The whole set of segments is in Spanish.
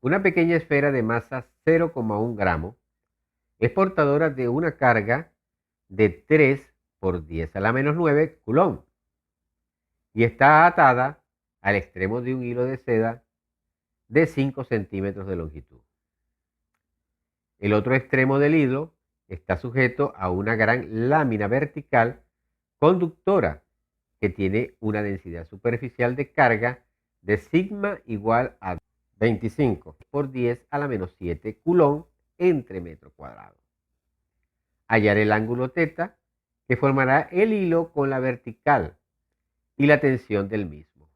Una pequeña esfera de masa 0,1 gramo es portadora de una carga de 3 por 10 a la menos 9 coulomb y está atada al extremo de un hilo de seda de 5 centímetros de longitud. El otro extremo del hilo está sujeto a una gran lámina vertical conductora que tiene una densidad superficial de carga de sigma igual a 25 por 10 a la menos 7 coulomb entre metro cuadrado. Hallar el ángulo θ que formará el hilo con la vertical y la tensión del mismo.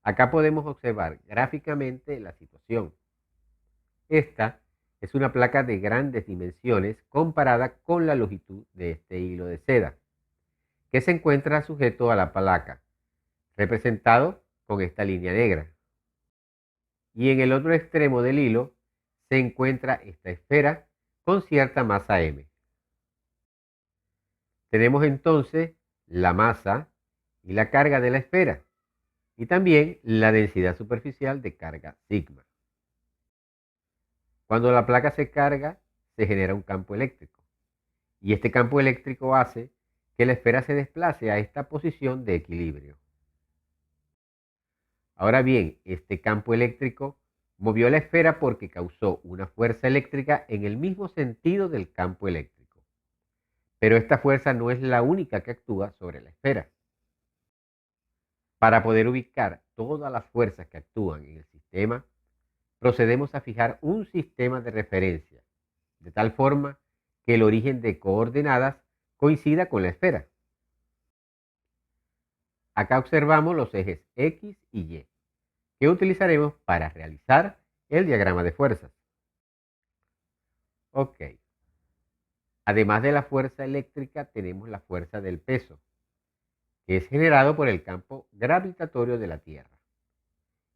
Acá podemos observar gráficamente la situación. Esta es una placa de grandes dimensiones comparada con la longitud de este hilo de seda, que se encuentra sujeto a la placa, representado con esta línea negra. Y en el otro extremo del hilo se encuentra esta esfera con cierta masa m. Tenemos entonces la masa y la carga de la esfera y también la densidad superficial de carga sigma. Cuando la placa se carga, se genera un campo eléctrico y este campo eléctrico hace que la esfera se desplace a esta posición de equilibrio. Ahora bien, este campo eléctrico movió la esfera porque causó una fuerza eléctrica en el mismo sentido del campo eléctrico. Pero esta fuerza no es la única que actúa sobre la esfera. Para poder ubicar todas las fuerzas que actúan en el sistema, procedemos a fijar un sistema de referencia, de tal forma que el origen de coordenadas coincida con la esfera. Acá observamos los ejes X y Y, que utilizaremos para realizar el diagrama de fuerzas. Ok. Además de la fuerza eléctrica, tenemos la fuerza del peso, que es generado por el campo gravitatorio de la Tierra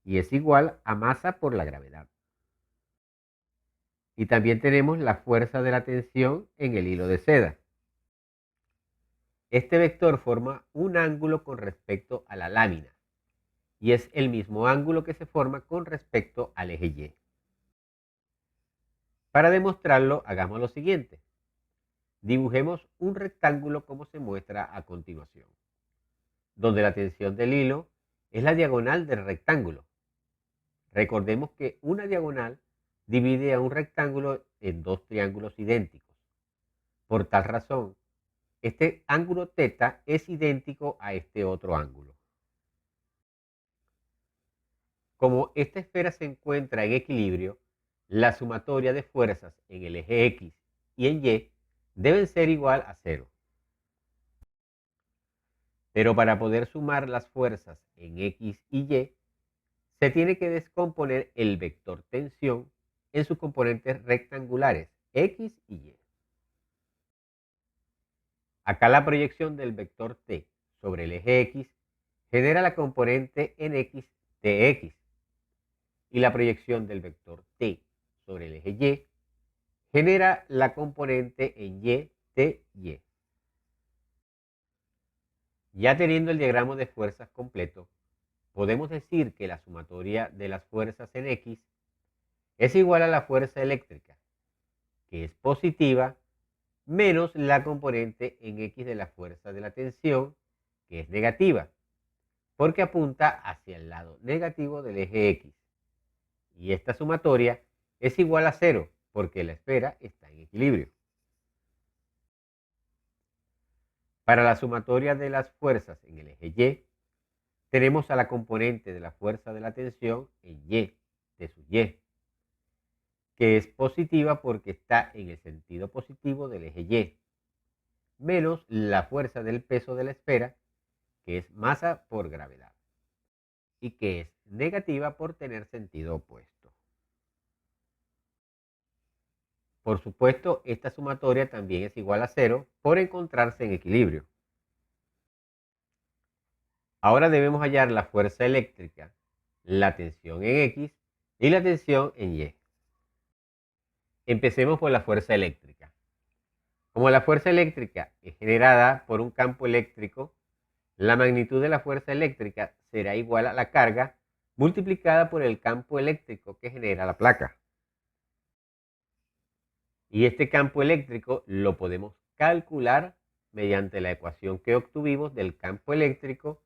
y es igual a masa por la gravedad. Y también tenemos la fuerza de la tensión en el hilo de seda. Este vector forma un ángulo con respecto a la lámina y es el mismo ángulo que se forma con respecto al eje Y. Para demostrarlo, hagamos lo siguiente. Dibujemos un rectángulo como se muestra a continuación, donde la tensión del hilo es la diagonal del rectángulo. Recordemos que una diagonal divide a un rectángulo en dos triángulos idénticos. Por tal razón, este ángulo θ es idéntico a este otro ángulo. Como esta esfera se encuentra en equilibrio, la sumatoria de fuerzas en el eje X y en Y deben ser igual a 0. Pero para poder sumar las fuerzas en X y Y, se tiene que descomponer el vector tensión en sus componentes rectangulares X y Y. Acá la proyección del vector T sobre el eje X genera la componente en X Tx y la proyección del vector T sobre el eje Y genera la componente en Y Ty. Ya teniendo el diagrama de fuerzas completo, podemos decir que la sumatoria de las fuerzas en X es igual a la fuerza eléctrica, que es positiva, menos la componente en X de la fuerza de la tensión, que es negativa, porque apunta hacia el lado negativo del eje X. Y esta sumatoria es igual a 0, porque la esfera está en equilibrio. Para la sumatoria de las fuerzas en el eje Y, tenemos a la componente de la fuerza de la tensión en Y, de su Y, que es positiva porque está en el sentido positivo del eje Y, menos la fuerza del peso de la esfera, que es masa por gravedad, y que es negativa por tener sentido opuesto. Por supuesto, esta sumatoria también es igual a 0 por encontrarse en equilibrio. Ahora debemos hallar la fuerza eléctrica, la tensión en X y la tensión en Y. Empecemos por la fuerza eléctrica. Como la fuerza eléctrica es generada por un campo eléctrico, la magnitud de la fuerza eléctrica será igual a la carga multiplicada por el campo eléctrico que genera la placa. Y este campo eléctrico lo podemos calcular mediante la ecuación que obtuvimos del campo eléctrico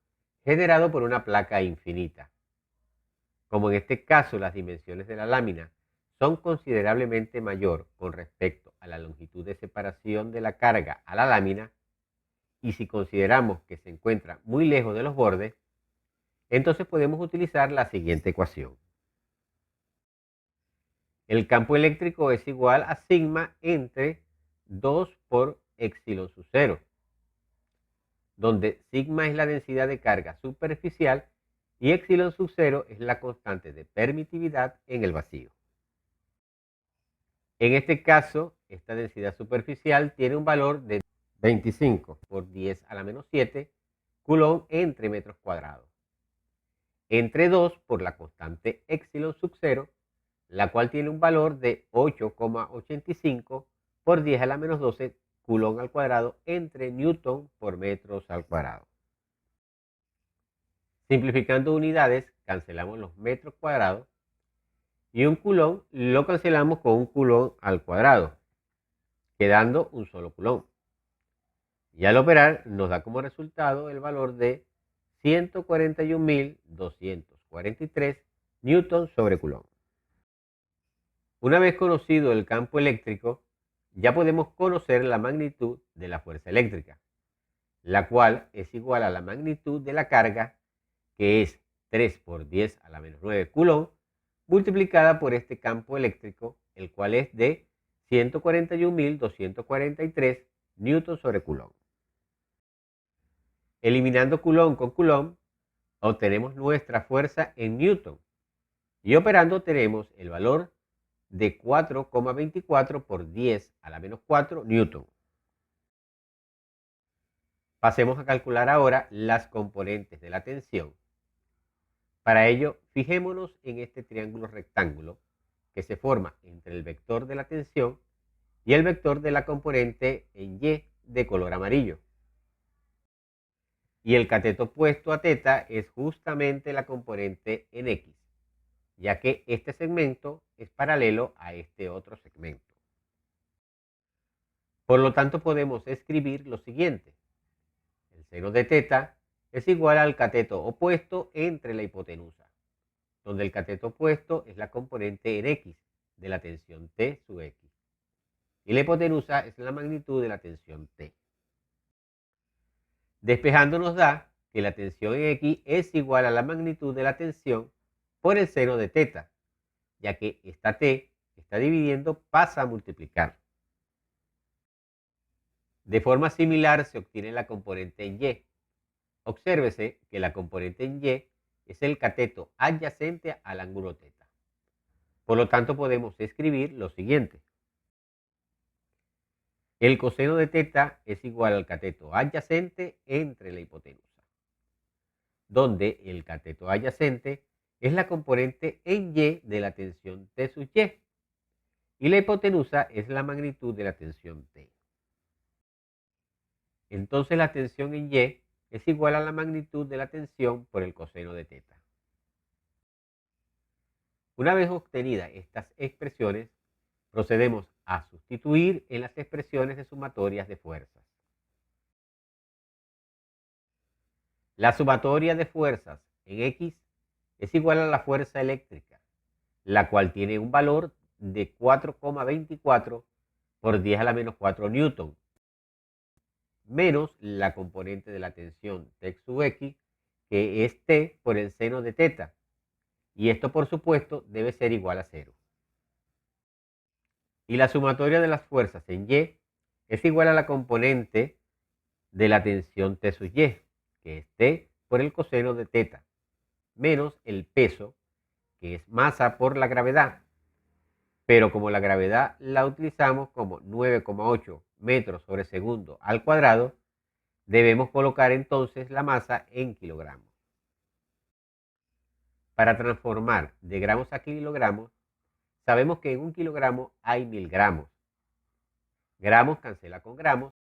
generado por una placa infinita. Como en este caso las dimensiones de la lámina son considerablemente mayor con respecto a la longitud de separación de la carga a la lámina, y si consideramos que se encuentra muy lejos de los bordes, entonces podemos utilizar la siguiente ecuación. El campo eléctrico es igual a sigma entre 2 por epsilon sub 0, donde sigma es la densidad de carga superficial y epsilon sub 0 es la constante de permitividad en el vacío. En este caso, esta densidad superficial tiene un valor de 25 por 10 a la menos 7 coulomb entre metros cuadrados, entre 2 por la constante epsilon sub 0, la cual tiene un valor de 8,85 por 10 a la menos 12 coulomb al cuadrado entre newton por metros al cuadrado. Simplificando unidades, cancelamos los metros cuadrados y un coulomb lo cancelamos con un coulomb al cuadrado, quedando un solo coulomb. Y al operar nos da como resultado el valor de 141.243 newton sobre coulomb. Una vez conocido el campo eléctrico, ya podemos conocer la magnitud de la fuerza eléctrica, la cual es igual a la magnitud de la carga, que es 3 por 10 a la menos 9 coulomb, multiplicada por este campo eléctrico, el cual es de 141.243 newton sobre coulomb. Eliminando coulomb con coulomb, obtenemos nuestra fuerza en newton, y operando tenemos el valor de 4,24 por 10 a la menos 4 newton. Pasemos a calcular ahora las componentes de la tensión. Para ello, fijémonos en este triángulo rectángulo que se forma entre el vector de la tensión y el vector de la componente en Y de color amarillo. Y el cateto opuesto a θ es justamente la componente en X, ya que este segmento es paralelo a este otro segmento. Por lo tanto, podemos escribir lo siguiente. El seno de θ es igual al cateto opuesto entre la hipotenusa, donde el cateto opuesto es la componente en X de la tensión T sub X. Y la hipotenusa es la magnitud de la tensión T. Despejando nos da que la tensión en X es igual a la magnitud de la tensión por el seno de θ, ya que esta T está dividiendo pasa a multiplicar. De forma similar se obtiene la componente en Y. Obsérvese que la componente en Y es el cateto adyacente al ángulo θ. Por lo tanto, podemos escribir lo siguiente. El coseno de θ es igual al cateto adyacente entre la hipotenusa, donde el cateto adyacente es la componente en Y de la tensión T sub Y, y la hipotenusa es la magnitud de la tensión T. Entonces la tensión en Y es igual a la magnitud de la tensión por el coseno de θ. Una vez obtenidas estas expresiones, procedemos a sustituir en las expresiones de sumatorias de fuerzas. La sumatoria de fuerzas en X es igual a la fuerza eléctrica, la cual tiene un valor de 4,24 por 10 a la menos 4 newton, menos la componente de la tensión T sub X, que es T por el seno de θ, y esto por supuesto debe ser igual a 0. Y la sumatoria de las fuerzas en Y es igual a la componente de la tensión T sub Y, que es T por el coseno de θ, menos el peso, que es masa por la gravedad. Pero como la gravedad la utilizamos como 9,8 metros sobre segundo al cuadrado, debemos colocar entonces la masa en kilogramos. Para transformar de gramos a kilogramos, sabemos que en un kilogramo hay 1000 gramos. Gramos cancela con gramos.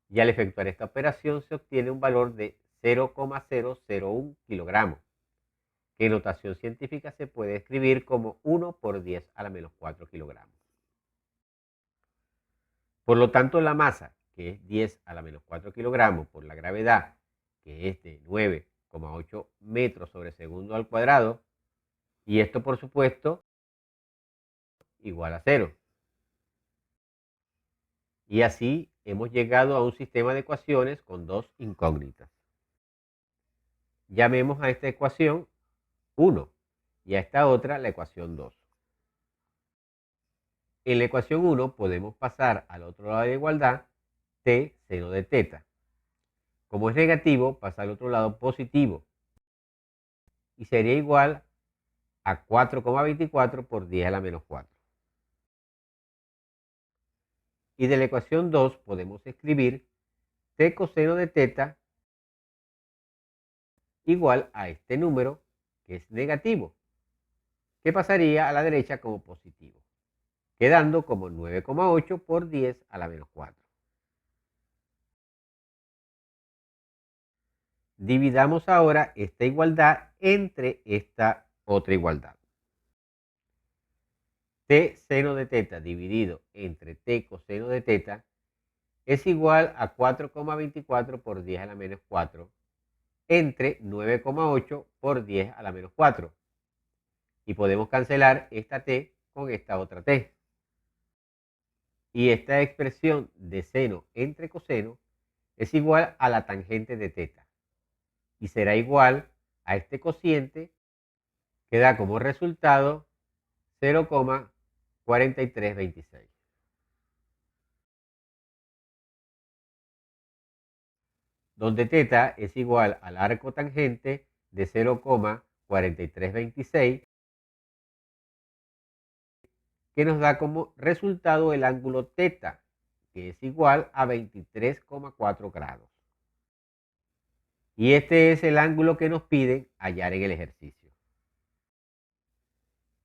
Y al efectuar esta operación se obtiene un valor de 0,001 kilogramos, que en notación científica se puede escribir como 1 por 10 a la menos 4 kilogramos. Por lo tanto, la masa, que es 10 a la menos 4 kilogramos, por la gravedad, que es de 9,8 metros sobre segundo al cuadrado, y esto, por supuesto, igual a 0. Y así hemos llegado a un sistema de ecuaciones con dos incógnitas. Llamemos a esta ecuación 1 y a esta otra la ecuación 2. En la ecuación 1 podemos pasar al otro lado de la igualdad t seno de teta. Como es negativo, pasa al otro lado positivo y sería igual a 4,24 por 10 a la menos 4. Y de la ecuación 2 podemos escribir t coseno de teta igual a este número, que es negativo, que pasaría a la derecha como positivo, quedando como 9,8 por 10 a la menos 4. Dividamos ahora esta igualdad entre esta otra igualdad. T seno de teta dividido entre t coseno de teta es igual a 4,24 por 10 a la menos 4 entre 9,8 por 10 a la menos 4. Y podemos cancelar esta t con esta otra t. Y esta expresión de seno entre coseno es igual a la tangente de teta. Y será igual a este cociente que da como resultado 0,4326. Donde teta es igual al arco tangente de 0,4326, que nos da como resultado el ángulo teta, que es igual a 23,4 grados. Y este es el ángulo que nos piden hallar en el ejercicio.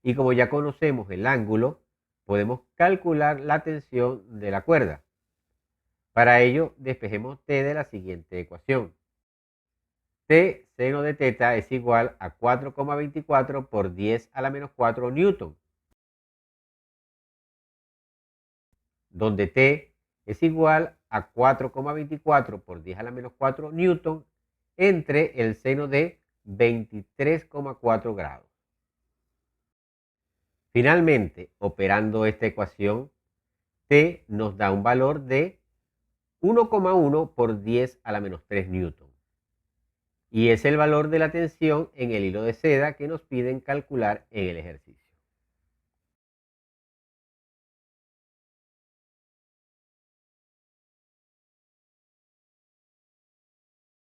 Y como ya conocemos el ángulo, podemos calcular la tensión de la cuerda. Para ello, despejemos t de la siguiente ecuación. T seno de teta es igual a 4,24 por 10 a la menos 4 newton, donde T es igual a 4,24 por 10 a la menos 4 newton entre el seno de 23,4 grados. Finalmente, operando esta ecuación, T nos da un valor de 1,1 por 10 a la menos 3 newton. Y es el valor de la tensión en el hilo de seda que nos piden calcular en el ejercicio.